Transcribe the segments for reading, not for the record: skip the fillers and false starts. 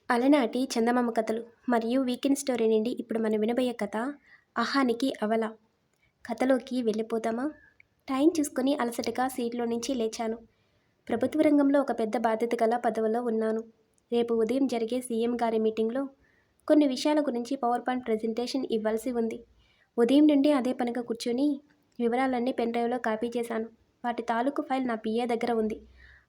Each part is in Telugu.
అలనాటి చందమామ కథలు మరియు వీకెండ్ స్టోరీ నుండి ఇప్పుడు మనం వినబోయే కథ అహానికి అవల. కథలోకి వెళ్ళిపోదామా? టైం చూసుకొని అలసటగా సీట్లో నుంచి లేచాను. ప్రభుత్వ రంగంలో ఒక పెద్ద బాధ్యత గల పదవిలో ఉన్నాను. రేపు ఉదయం జరిగే సీఎం గారి మీటింగ్లో కొన్ని విషయాల గురించి పవర్ పాయింట్ ప్రజెంటేషన్ ఇవ్వాల్సి ఉంది. ఉదయం నుండి అదే పనిగా కూర్చొని వివరాలన్నీ పెన్ డ్రైవ్లో కాపీ చేశాను. వాటి తాలూకు ఫైల్ నా పిఏ దగ్గర ఉంది.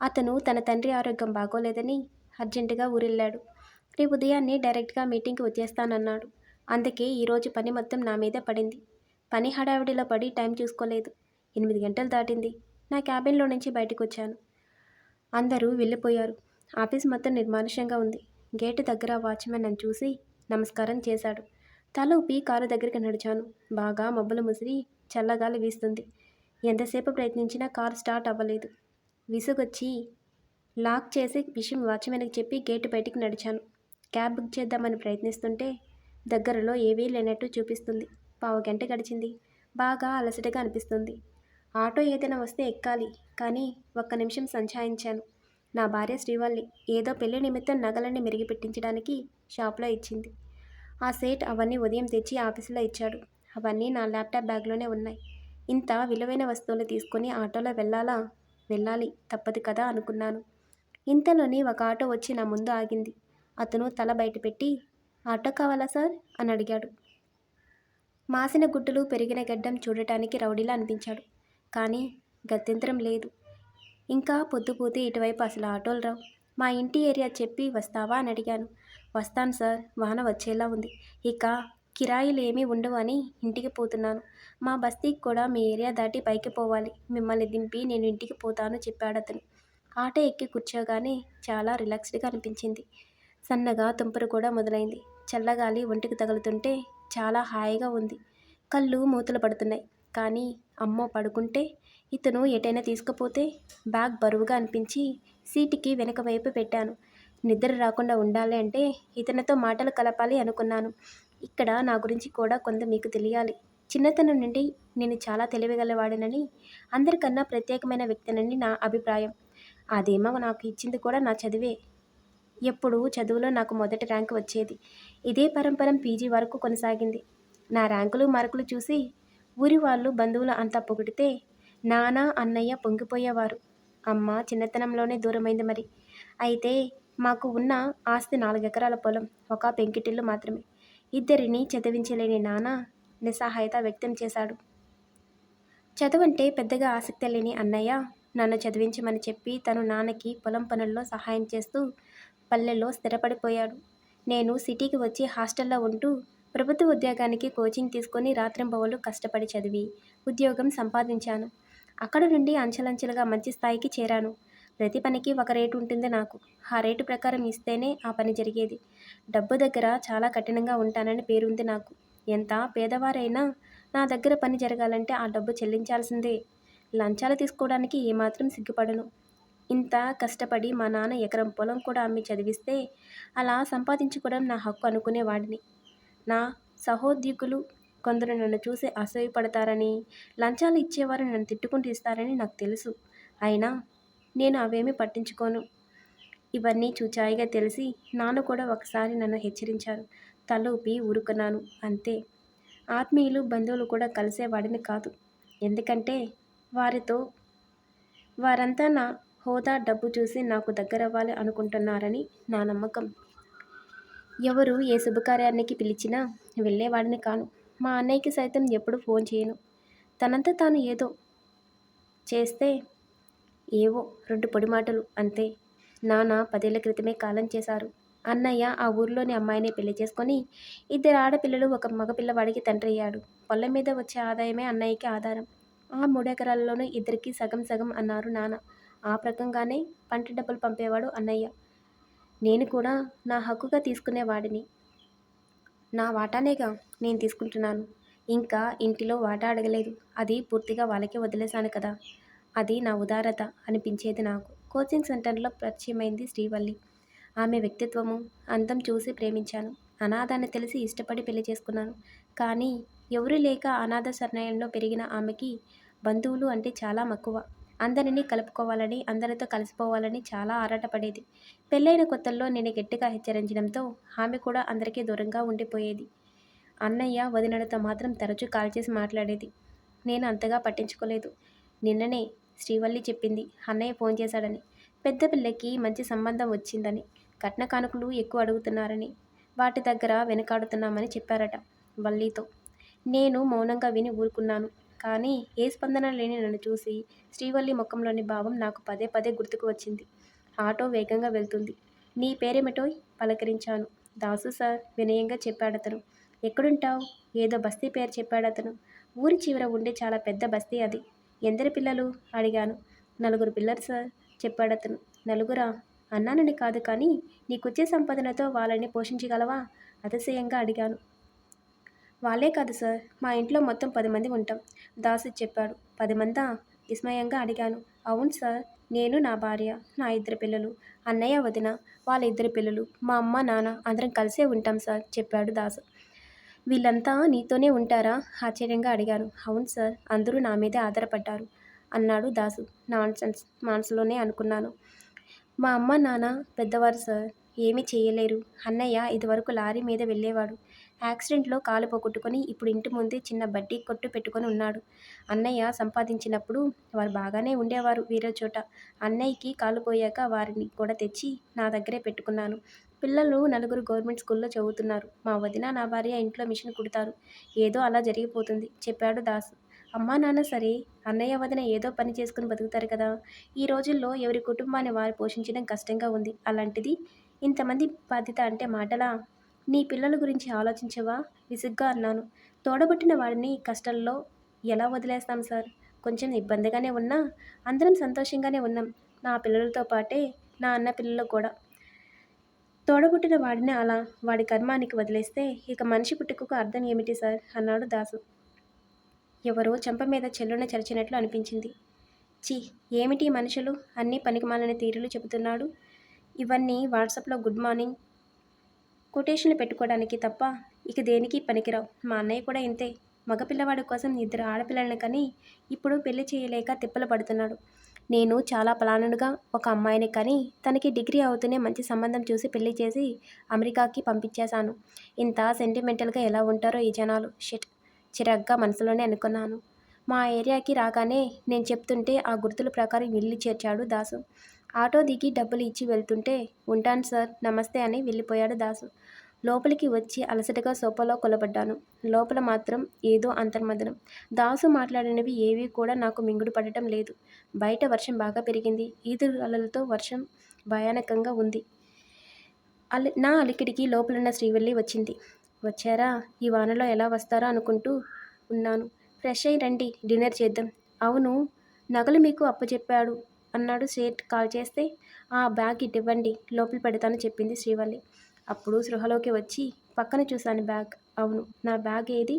అతను తన తండ్రి ఆరోగ్యం బాగోలేదని అర్జెంటుగా ఊరెళ్ళాడు. రేపు ఉదయాన్నే డైరెక్ట్గా మీటింగ్కి వచ్చేస్తానన్నాడు. అందుకే ఈరోజు పని మొత్తం నా మీద పడింది. పని హడావిడిలో పడి టైం చూసుకోలేదు. 8 గంటలు దాటింది. నా క్యాబిన్లో నుంచి బయటకు వచ్చాను. అందరూ వెళ్ళిపోయారు. ఆఫీస్ మొత్తం నిర్మానుష్యంగా ఉంది. గేటు దగ్గర వాచ్మెన్ నన్ను చూసి నమస్కారం చేశాడు. తల ఊపి కారు దగ్గరికి నడిచాను. బాగా మబ్బులు ముసిరి చల్లగాలి వీస్తుంది. ఎంతసేపు ప్రయత్నించినా కారు స్టార్ట్ అవ్వలేదు. విసుగొచ్చి లాక్ చేసి విషయం వాచ్మెన్కి చెప్పి గేటు బయటికి నడిచాను. క్యాబ్ బుక్ చేద్దామని ప్రయత్నిస్తుంటే దగ్గరలో ఏవీ లేనట్టు చూపిస్తుంది. పావుగంట గడిచింది. బాగా అలసటగా అనిపిస్తుంది. ఆటో ఏదైనా వస్తే ఎక్కాలి, కానీ ఒక్క నిమిషం సంచాయించాను. నా భార్య శ్రీవల్లి ఏదో పెళ్లి నిమిత్తం నగలన్నీ మెరిగి పెట్టించడానికి షాప్లో ఇచ్చింది. ఆ సేట్ అవన్నీ ఉదయం తెచ్చి ఆఫీసులో ఇచ్చాడు. అవన్నీ నా ల్యాప్టాప్ బ్యాగ్లోనే ఉన్నాయి. ఇంత విలువైన వస్తువులు తీసుకొని ఆటోలో వెళ్ళాలి తప్పదు కదా అనుకున్నాను. ఇంతలోని ఒక ఆటో వచ్చి నా ముందు ఆగింది. అతను తల బయటపెట్టి, ఆటో కావాలా సార్ అని అడిగాడు. మాసిన గుడ్డలు పెరిగిన గడ్డం చూడటానికి రౌడీలా అనిపించాడు. కానీ గత్యంతరం లేదు. ఇంకా పొద్దుపోతే ఇటువైపు అసలు ఆటోలు రావు. మా ఇంటి ఏరియా చెప్పి వస్తావా అని అడిగాను. వస్తాను సార్, వాన వచ్చేలా ఉంది. ఇక కిరాయిలు ఏమీ ఉండవు అని ఇంటికి పోతున్నాను. మా బస్తీకి కూడా మీ ఏరియా దాటి పైకి పోవాలి. మిమ్మల్ని దింపి నేను ఇంటికి పోతాను చెప్పాడతను. ఆటో ఎక్కి కూర్చోగానే చాలా రిలాక్స్డ్గా అనిపించింది. సన్నగా తుంపరు కూడా మొదలైంది. చల్లగాలి ఒంటికి తగులుతుంటే చాలా హాయిగా ఉంది. కళ్ళు మూతలు పడుతున్నాయి. కానీ అమ్మో పడుకుంటే, ఇతను ఎటైనా తీసుకుపోతే బ్యాగ్ బరువుగా అనిపించి సీటుకి వెనక వైపు పెట్టాను. నిద్ర రాకుండా ఉండాలి అంటే ఇతనితో మాటలు కలపాలి అనుకున్నాను. ఇక్కడ నా గురించి కూడా కొంత మీకు తెలియాలి. చిన్నతనం నుండి నేను చాలా తెలివిగలవాడినని, అందరికన్నా ప్రత్యేకమైన వ్యక్తినని నా అభిప్రాయం. అదేమో నాకు ఇచ్చింది కూడా నా చదివే. ఎప్పుడు చదువులో నాకు మొదటి ర్యాంకు వచ్చేది. ఇదే పరంపరం పీజీ వరకు కొనసాగింది. నా ర్యాంకులు మార్కులు చూసి ఊరి వాళ్ళు బంధువులు అంతా పొగిడితే నాన్న అన్నయ్య పొంగిపోయేవారు. అమ్మ చిన్నతనంలోనే దూరమైంది మరి. అయితే మాకు ఉన్న ఆస్తి 4 ఎకరాల పొలం, ఒక పెంకిటిల్లు మాత్రమే. ఇద్దరిని చదివించలేని నాన్న నిస్సహాయత వ్యక్తం చేశాడు. చదువంటే పెద్దగా ఆసక్తి లేని అన్నయ్య నన్ను చదివించమని చెప్పి తను నాన్నకి పొలం పనుల్లో సహాయం చేస్తూ పల్లెల్లో స్థిరపడిపోయాడు. నేను సిటీకి వచ్చి హాస్టల్లో ఉంటూ ప్రభుత్వ ఉద్యోగానికి కోచింగ్ తీసుకొని రాత్రింబవళ్ళు కష్టపడి చదివి ఉద్యోగం సంపాదించాను. అక్కడ నుండి అంచెలంచెలుగా మంచి స్థాయికి చేరాను. ప్రతి పనికి ఒక రేటు ఉంటుంది నాకు. ఆ రేటు ప్రకారం ఇస్తేనే ఆ పని జరిగేది. డబ్బు దగ్గర చాలా కఠినంగా ఉంటానని పేరుంది నాకు. ఎంత పేదవారైనా నా దగ్గర పని జరగాలంటే ఆ డబ్బు చెల్లించాల్సిందే. లంచాలు తీసుకోవడానికి ఏమాత్రం సిగ్గుపడను. ఇంత కష్టపడి మా నాన్న ఎకరం పొలం కూడా అమ్మి చదివిస్తే అలా సంపాదించుకోవడం నా హక్కు అనుకునేవాడిని. నా సహోద్యోగులు కొందరు నన్ను చూసి అసూయపడతారని, లంచాలు ఇచ్చేవారు నన్ను తిట్టుకుంటూ ఇస్తారని నాకు తెలుసు. అయినా నేను అవేమీ పట్టించుకోను. ఇవన్నీ చూచాయిగా తెలిసి నాన్న కూడా ఒకసారి నన్ను హెచ్చరించారు. తలూపి ఊరుకున్నాను అంతే. ఆత్మీయులు బంధువులు కూడా కలిసేవాడిని కాదు. ఎందుకంటే వారంతా నా హోదా డబ్బు చూసి నాకు దగ్గరవ్వాలి అనుకుంటున్నారని నా నమ్మకం. ఎవరు ఏ శుభకార్యానికి పిలిచినా వెళ్ళేవాడిని కాను. మా అన్నయ్యకి సైతం ఎప్పుడు ఫోన్ చేయను. తనంతా తాను ఏదో చేస్తే ఏవో 2 పొడి మాటలు అంతే. నాన్న 10 ఏళ్ల క్రితమే కాలం చేశారు. అన్నయ్య ఆ ఊరిలోని అమ్మాయిని పెళ్లి చేసుకొని 2 ఆడపిల్లలు 1 మగపిల్లవాడికి తండ్రి అయ్యాడు. పొలం మీద వచ్చే ఆదాయమే అన్నయ్యకి ఆధారం. ఆ 3 ఎకరాలలోనూ ఇద్దరికి సగం సగం అన్నారు నాన్న. ఆ ప్రకంగానే పంట డబ్బులు పంపేవాడు అన్నయ్య. నేను కూడా నా హక్కుగా తీసుకునేవాడిని. నా వాటానేగా నేను తీసుకుంటున్నాను. ఇంకా ఇంటిలో వాటా అడగలేదు. అది పూర్తిగా వాళ్ళకే వదిలేశాను కదా. అది నా ఉదారత అనిపించేది నాకు. కోచింగ్ సెంటర్లో పరిచయమైంది శ్రీవల్లి. ఆమె వ్యక్తిత్వము, అందం చూసి ప్రేమించాను. అనాథ అని తెలిసి ఇష్టపడి పెళ్లి చేసుకున్నాను. కానీ ఎవరూ లేక అనాథ శరణాలయంలో పెరిగిన ఆమెకి బంధువులు అంటే చాలా మక్కువ. అందరినీ కలుపుకోవాలని, అందరితో కలిసిపోవాలని చాలా ఆరాటపడేది. పెళ్ళైన కొత్తల్లో నేను గట్టిగా హెచ్చరించడంతో ఆమె కూడా అందరికీ దూరంగా ఉండిపోయేది. అన్నయ్య, వదినలతో మాత్రం తరచూ కాల్ చేసి మాట్లాడేది. నేను అంతగా పట్టించుకోలేదు. నిన్ననే శ్రీవల్లి చెప్పింది అన్నయ్య ఫోన్ చేశాడని. పెద్ద పిల్లకి మంచి సంబంధం వచ్చిందని, కట్న కానుకలు ఎక్కువ అడుగుతున్నారని, వాటి దగ్గర వెనకాడుతున్నామని చెప్పారట వల్లితో. నేను మౌనంగా విని ఊరుకున్నాను. కానీ ఏ స్పందన లేని నన్ను చూసి శ్రీవల్లి ముఖంలోని భావం నాకు పదే పదే గుర్తుకు వచ్చింది. ఆటో వేగంగా వెళ్తుంది. నీ పేరేమిటోయ్? పలకరించాను. దాసు సార్, వినయంగా చెప్పాడతను. ఎక్కడుంటావు? ఏదో బస్తీ పేరు చెప్పాడతను. ఊరి చివర ఉండే చాలా పెద్ద బస్తీ అది. ఎందరి పిల్లలు? అడిగాను. 4 పిల్లలు సార్, చెప్పాడతను. నలుగురా? అన్నానని కాదు కానీ నీకొచ్చే సంపాదనతో వాళ్ళని పోషించగలవా? అతిశయంగా అడిగాను. వాళ్ళే కాదు సార్, మా ఇంట్లో మొత్తం 10 మంది ఉంటాం, దాసు చెప్పాడు. 10 మందా? విస్మయంగా అడిగాను. అవును సార్, నేను, నా భార్య, నా 2 పిల్లలు, అన్నయ్య, వదిన, వాళ్ళ 2 పిల్లలు, మా అమ్మ, నాన్న అందరం కలిసే ఉంటాం సార్, చెప్పాడు దాసు. వీళ్ళంతా నీతోనే ఉంటారా? ఆశ్చర్యంగా అడిగాను. అవును సార్, అందరూ నా మీదే ఆధారపడ్డారు, అన్నాడు దాసు. నాన్సెన్స్, మనసులోనే అనుకున్నాను. మా అమ్మ, నాన్న పెద్దవారు సార్, ఏమీ చేయలేరు. అన్నయ్య ఇదివరకు లారీ మీద వెళ్ళేవాడు. యాక్సిడెంట్లో కాలు పోగొట్టుకొని ఇప్పుడు ఇంటి ముందే చిన్న బడ్డీ కొట్టు పెట్టుకొని ఉన్నాడు. అన్నయ్య సంపాదించినప్పుడు వారు బాగానే ఉండేవారు వేరే చోట. అన్నయ్యకి కాలు పోయాక వారిని కూడా తెచ్చి నా దగ్గరే పెట్టుకున్నాను. పిల్లలు 4 గవర్నమెంట్ స్కూల్లో చదువుతున్నారు. మా వదిన, నా భార్య ఇంట్లో మిషన్ కుడతారు. ఏదో అలా జరిగిపోతుంది, చెప్పాడు దాసు. అమ్మా నాన్న సరే, అన్నయ్య, వదిన ఏదో పని చేసుకుని బతుకుతారు కదా. ఈ రోజుల్లో ఎవరి కుటుంబాన్ని వారు పోషించడం కష్టంగా ఉంది. అలాంటిది ఇంతమంది బాధ్యత అంటే మాటలా? నీ పిల్లల గురించి ఆలోచించవా? విసుగ్గా అన్నాను. తోడబుట్టిన వాడిని కష్టాల్లో ఎలా వదిలేస్తాం సార్? కొంచెం ఇబ్బందిగానే ఉన్నా అందరం సంతోషంగానే ఉన్నాం. నా పిల్లలతో పాటే నా అన్న పిల్లలు కూడా. తోడబుట్టిన వాడిని అలా వాడి కర్మానికి వదిలేస్తే ఇక మనిషి పుట్టుకకు అర్థం ఏమిటి సార్? అన్నాడు దాసు. ఎవరో చెంప మీద చెల్లున చరిచినట్లు అనిపించింది. ఛీ, ఏమిటి మనుషులు అన్నీ పనికిమాలిన తీరులు చెబుతున్నాడు. ఇవన్నీ వాట్సాప్లో గుడ్ మార్నింగ్ కొటేషన్లు పెట్టుకోవడానికి తప్ప ఇక దేనికి పనికిరావు. మా అన్నయ్య కూడా ఇంతే. మగపిల్లవాడి కోసం 2 ఆడపిల్లలను కని ఇప్పుడు పెళ్లి చేయలేక తిప్పలు పడుతున్నాడు. నేను చాలా ప్లానుడుగా ఒక అమ్మాయిని కని తనకి డిగ్రీ అవుతూనే మంచి సంబంధం చూసి పెళ్లి చేసి అమెరికాకి పంపించేశాను. ఇంత సెంటిమెంటల్గా ఎలా ఉంటారో ఈ జనాలు. షిట్, చిరాగ్గా మనసులోనే అనుకున్నాను. మా ఏరియాకి రాగానే నేను చెప్తుంటే ఆ గుర్తుల ప్రకారం ఇల్లు చేర్చాడు దాసు. ఆటో దిగి డబ్బులు ఇచ్చి వెళ్తుంటే ఉంటాను సార్, నమస్తే అని వెళ్ళిపోయాడు దాసు. లోపలికి వచ్చి అలసటగా సోఫాలో కొలబడ్డాను. లోపల మాత్రం ఏదో అంతర్మదనం. దాసు మాట్లాడినవి ఏవీ కూడా నాకు మింగుడు పడటం లేదు. బయట వర్షం బాగా పెరిగింది. ఈదురు అలలతో వర్షం భయానకంగా ఉంది. నా అలికిడికి లోపలున్న శ్రీవల్లి వచ్చింది. వచ్చారా? ఈ వానలో ఎలా వస్తారో అనుకుంటూ ఉన్నాను. ఫ్రెష్ అయ్యి రండి, డిన్నర్ చేద్దాం. అవును, నగలు మీకు అప్పచెప్పాడు అన్నాడు సేట్ కాల్ చేస్తే. ఆ బ్యాగ్ ఇవ్వండి, లోపల పెడతాను, చెప్పింది శ్రీవల్లి. అప్పుడు స్పృహలోకి వచ్చి పక్కన చూశాను బ్యాగ్. అవును, నా బ్యాగ్ ఏది?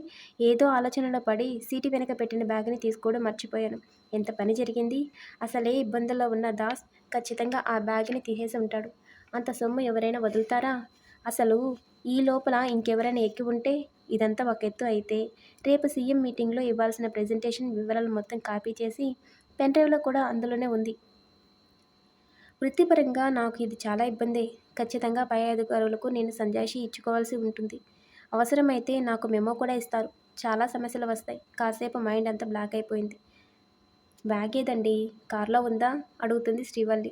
ఏదో ఆలోచనలో పడి సీటు వెనక పెట్టిన బ్యాగ్ని తీసుకోవడం మర్చిపోయాను. ఎంత పని జరిగింది! అసలే ఇబ్బందుల్లో ఉన్న దాస్ ఖచ్చితంగా ఆ బ్యాగ్ని తీసేసి ఉంటాడు. అంత సొమ్ము ఎవరైనా వదులుతారా? అసలు ఈ లోపల ఇంకెవరైనా ఎక్కి ఉంటే ఇదంతా ఒక ఎత్తు అయితే, రేపు సీఎం మీటింగ్లో ఇవ్వాల్సిన ప్రెజెంటేషన్ వివరాలు మొత్తం కాపీ చేసి పెన్ డ్రైవ్లో కూడా అందులోనే ఉంది. వృత్తిపరంగా నాకు ఇది చాలా ఇబ్బందే. ఖచ్చితంగా పై అధికారులకు నేను సంజాయిషీ ఇచ్చుకోవాల్సి ఉంటుంది. అవసరమైతే నాకు మెమో కూడా ఇస్తారు. చాలా సమస్యలు వస్తాయి. కాసేపు మైండ్ అంతా బ్లాక్ అయిపోయింది. బ్యాగ్ ఏదండి? కారులో ఉందా? అడుగుతుంది శ్రీవల్లి.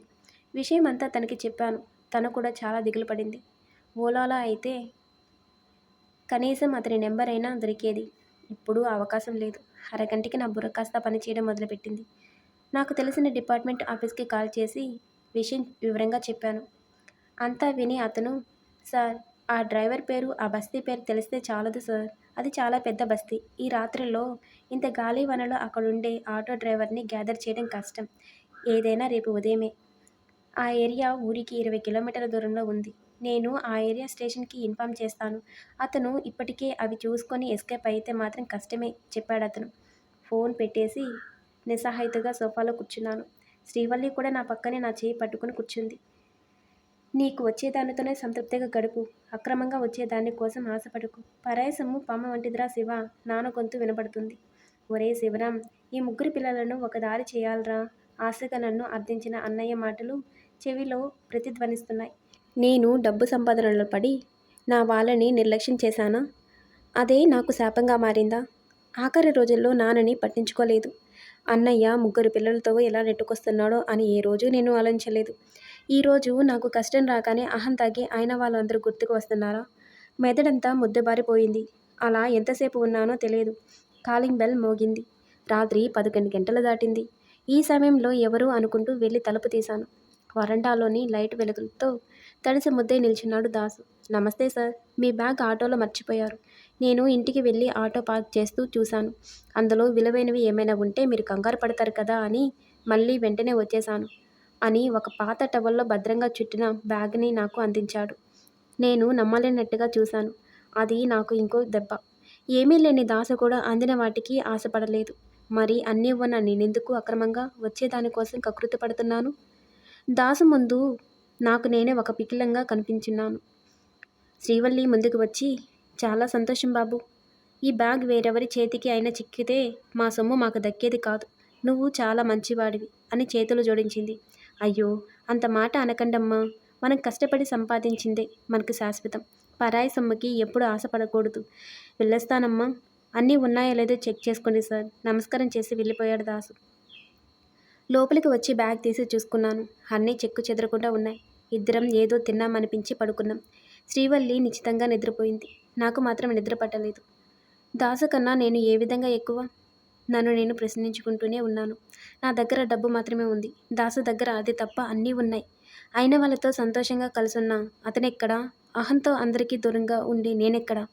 విషయం అంతా తనకి చెప్పాను. తను కూడా చాలా దిగులు పడింది. ఓలాలో అయితే కనీసం అతని నెంబర్ అయినా దొరికేది. ఇప్పుడు అవకాశం లేదు. అరగంటకి నా బుర్ర కాస్త పనిచేయడం మొదలుపెట్టింది. నాకు తెలిసిన డిపార్ట్మెంట్ ఆఫీస్కి కాల్ చేసి విషయం వివరంగా చెప్పాను. అంతా విని అతను, సార్, ఆ డ్రైవర్ పేరు, ఆ బస్తీ పేరు తెలిస్తే చాలదు సార్. అది చాలా పెద్ద బస్తీ. ఈ రాత్రిలో ఇంత గాలి వానలో అక్కడుండే ఆటో డ్రైవర్ని గ్యాదర్ చేయడం కష్టం. ఏదైనా రేపు ఉదయమే. ఆ ఏరియా ఊరికి 20 కిలోమీటర్ల దూరంలో ఉంది. నేను ఆ ఏరియా స్టేషన్కి ఇన్ఫామ్ చేస్తాను. అతను ఇప్పటికే అవి చూసుకొని ఎస్కేప్ అయితే మాత్రం కష్టమే, చెప్పాడతను. ఫోన్ పెట్టేసి నిస్సహాయతగా సోఫాలో కూర్చున్నాను. శ్రీవల్లి కూడా నా పక్కనే నా చేయి పట్టుకుని కూర్చుంది. నీకు వచ్చేదానితోనే సంతృప్తిగా గడుపు. అక్రమంగా వచ్చేదాని కోసం ఆశపడకు. పరాయి సొమ్ము పాము వంటిదిరా శివ, నాన్న గొంతు వినపడుతుంది. ఒరే శివరాం, ఈ 3 పిల్లలను ఒక దారి చేయాలరా. ఆశగా నన్ను అర్థించిన అన్నయ్య మాటలు చెవిలో ప్రతిధ్వనిస్తున్నాయి. నేను డబ్బు సంపాదనలో పడి నా వాళ్ళని నిర్లక్ష్యం చేశానా? అదే నాకు శాపంగా మారిందా? ఆఖరి రోజుల్లో నాన్నని పట్టించుకోలేదు. అన్నయ్య 3 పిల్లలతో ఎలా నెట్టుకొస్తున్నాడో అని ఏ రోజు నేను ఆలోచించలేదు. ఈరోజు నాకు కష్టం రాగానే అహం తగ్గి అయిన వాళ్ళందరూ గుర్తుకు వస్తున్నారా? మెదడంతా ముద్దబారిపోయింది. అలా ఎంతసేపు ఉన్నానో తెలియదు. కాలింగ్ బెల్ మోగింది. రాత్రి 11 గంటలు దాటింది. ఈ సమయంలో ఎవరు అనుకుంటూ వెళ్ళి తలుపు తీశాను. వరండాలోని లైట్ వెలుగులతో తడిసి ముద్దై నిల్చున్నాడు దాసు. నమస్తే సార్, మీ బ్యాగ్ ఆటోలో మర్చిపోయారు. నేను ఇంటికి వెళ్ళి ఆటో పార్క్ చేస్తూ చూశాను. అందులో విలువైనవి ఏమైనా ఉంటే మీరు కంగారు పడతారు కదా అని మళ్ళీ వెంటనే వచ్చేశాను అని ఒక పాత టవల్లో భద్రంగా చుట్టిన బ్యాగ్ని నాకు అందించాడు. నేను నమ్మలేనట్టుగా చూశాను. అది నాకు ఇంకో దెబ్బ. ఏమీ లేని దాసు కూడా అందిన వాటికి ఆశపడలేదు. మరి అన్నీ ఉన్న నేనెందుకు అక్రమంగా వచ్చేదానికోసం కకృతి పడుతున్నాను? దాసు ముందు నాకు నేనే ఒక పికిలంగా కనిపించున్నాను. శ్రీవల్లి ముందుకు వచ్చి, చాలా సంతోషం బాబు. ఈ బ్యాగ్ వేరెవరి చేతికి అయినా చిక్కితే మా సొమ్ము మాకు దక్కేది కాదు. నువ్వు చాలా మంచివాడివి అని చేతులు జోడించింది. అయ్యో, అంత మాట అనకండమ్మా. మనం కష్టపడి సంపాదించిందే మనకు శాశ్వతం. పరాయి సొమ్ముకి ఎప్పుడు ఆశపడకూడదు. వెళ్ళొస్తానమ్మా. అన్నీ ఉన్నాయో లేదో చెక్ చేసుకోండి సార్. నమస్కారం చేసి వెళ్ళిపోయాడు దాసు. లోపలికి వచ్చి బ్యాగ్ తీసి చూసుకున్నాను. అన్నీ చెక్కు చెదరకుండా ఉన్నాయి. ఇద్దరం ఏదో తిన్నామనిపించి పడుకున్నాం. శ్రీవల్లి నిశ్చితంగా నిద్రపోయింది. నాకు మాత్రం నిద్ర పట్టలేదు. దాసు కన్నా నేను ఏ విధంగా ఎక్కువ? నన్ను నేను ప్రశ్నించుకుంటూనే ఉన్నాను. నా దగ్గర డబ్బు మాత్రమే ఉంది. దాసు దగ్గర అది తప్ప అన్నీ ఉన్నాయి. అయిన వాళ్ళతో సంతోషంగా కలిసున్నా అతనెక్కడా? అహంతో అందరికీ దూరంగా ఉండి నేనెక్కడా?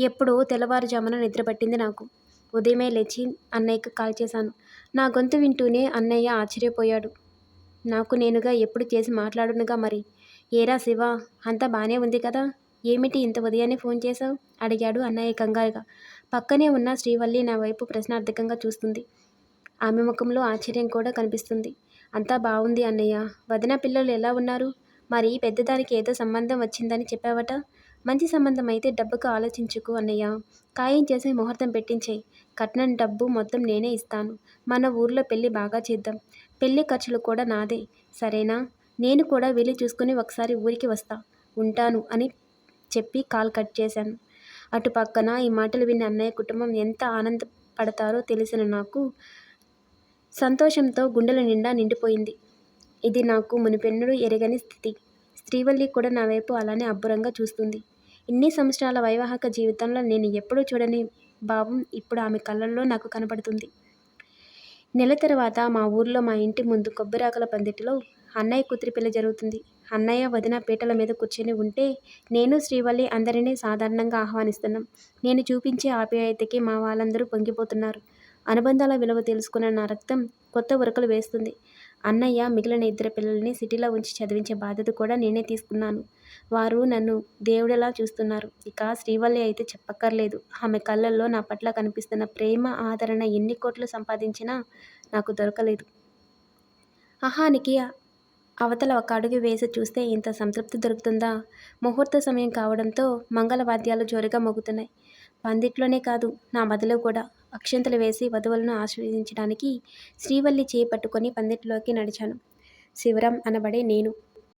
ఎప్పుడో తెల్లవారుజామున నిద్ర పట్టింది నాకు. ఉదయమే లేచి అన్నయ్యకు కాల్ చేశాను. నా గొంతు వింటూనే అన్నయ్య ఆశ్చర్యపోయాడు. నాకు నేనుగా ఎప్పుడు చేసి మాట్లాడునుగా మరి. ఏరా శివ, అంతా బానే ఉంది కదా? ఏమిటి ఇంత ఉదయాన్నే ఫోన్ చేశావు? అడిగాడు అన్నయ్య కంగారుగా. పక్కనే ఉన్న శ్రీవల్లి నా వైపు ప్రశ్నార్థకంగా చూస్తుంది. ఆమె ముఖంలో ఆశ్చర్యం కూడా కనిపిస్తుంది. అంతా బావుంది అన్నయ్య. వదిన పిల్లలు ఎలా ఉన్నారు? మరి పెద్దదానికి ఏదో సంబంధం వచ్చిందని చెప్పావట. మంచి సంబంధం అయితే డబ్బుకు ఆలోచించుకు అన్నయ్య. ఖాయం చేసి ముహూర్తం పెట్టించేయి. కట్నం డబ్బు మొత్తం నేనే ఇస్తాను. మన ఊర్లో పెళ్లి బాగా చేద్దాం. పెళ్లి ఖర్చులు కూడా నాదే. సరేనా? నేను కూడా వెళ్ళి చూసుకుని ఒకసారి ఊరికి వస్తా. ఉంటాను అని చెప్పి కాల్ కట్ చేశాను. అటు పక్కన ఈ మాటలు విన్న అన్నయ్య కుటుంబం ఎంత ఆనందపడతారో తెలిసిన నాకు సంతోషంతో గుండెల నిండా నిండిపోయింది. ఇది నాకు మునుపెన్నడూ ఎరగని స్థితి. శ్రీవల్లి కూడా నా వైపు అలానే అబ్బురంగా చూస్తుంది. ఇన్ని సంవత్సరాల వైవాహిక జీవితంలో నేను ఎప్పుడూ చూడని భావం ఇప్పుడు ఆమె కళ్ళల్లో నాకు కనపడుతుంది. నెల తర్వాత మా ఊర్లో మా ఇంటి ముందు కొబ్బరాకుల పందిటిలో అన్నయ్య కూతురి పెళ్లి జరుగుతుంది. అన్నయ్య వదిన పీటల మీద కూర్చొని ఉంటే నేను శ్రీవల్లి అందరినీ సాధారణంగా ఆహ్వానిస్తున్నాం. నేను చూపించే ఆప్యాయతకి మా వాళ్ళందరూ పొంగిపోతున్నారు. అనుబంధాల విలువ తెలుసుకున్న నా రక్తం కొత్త ఉరకలు వేస్తుంది. అన్నయ్య మిగిలిన 2 పిల్లల్ని సిటీలో ఉంచి చదివించే బాధ్యత కూడా నేనే తీసుకున్నాను. వారు నన్ను దేవుడిలా చూస్తున్నారు. ఇక శ్రీవల్లి అయితే చెప్పక్కర్లేదు. ఆమె కళ్ళల్లో నా పట్ల కనిపిస్తున్న ప్రేమ, ఆదరణ ఎన్ని కోట్లు సంపాదించినా నాకు దొరకలేదు. అహానికి అవతల ఒక అడుగు వేసి చూస్తే ఇంత సంతృప్తి దొరుకుతుందా? ముహూర్త సమయం కావడంతో మంగళవాద్యాలు జోరుగా మోగుతున్నాయి. పందిట్లోనే కాదు, నా మదిలో కూడా. అక్షింతలు వేసి వధువులను ఆశీర్వదించడానికి శ్రీవల్లి చేయి పట్టుకొని పందిట్లోకి నడిచాను. శివరాం అనబడే నేను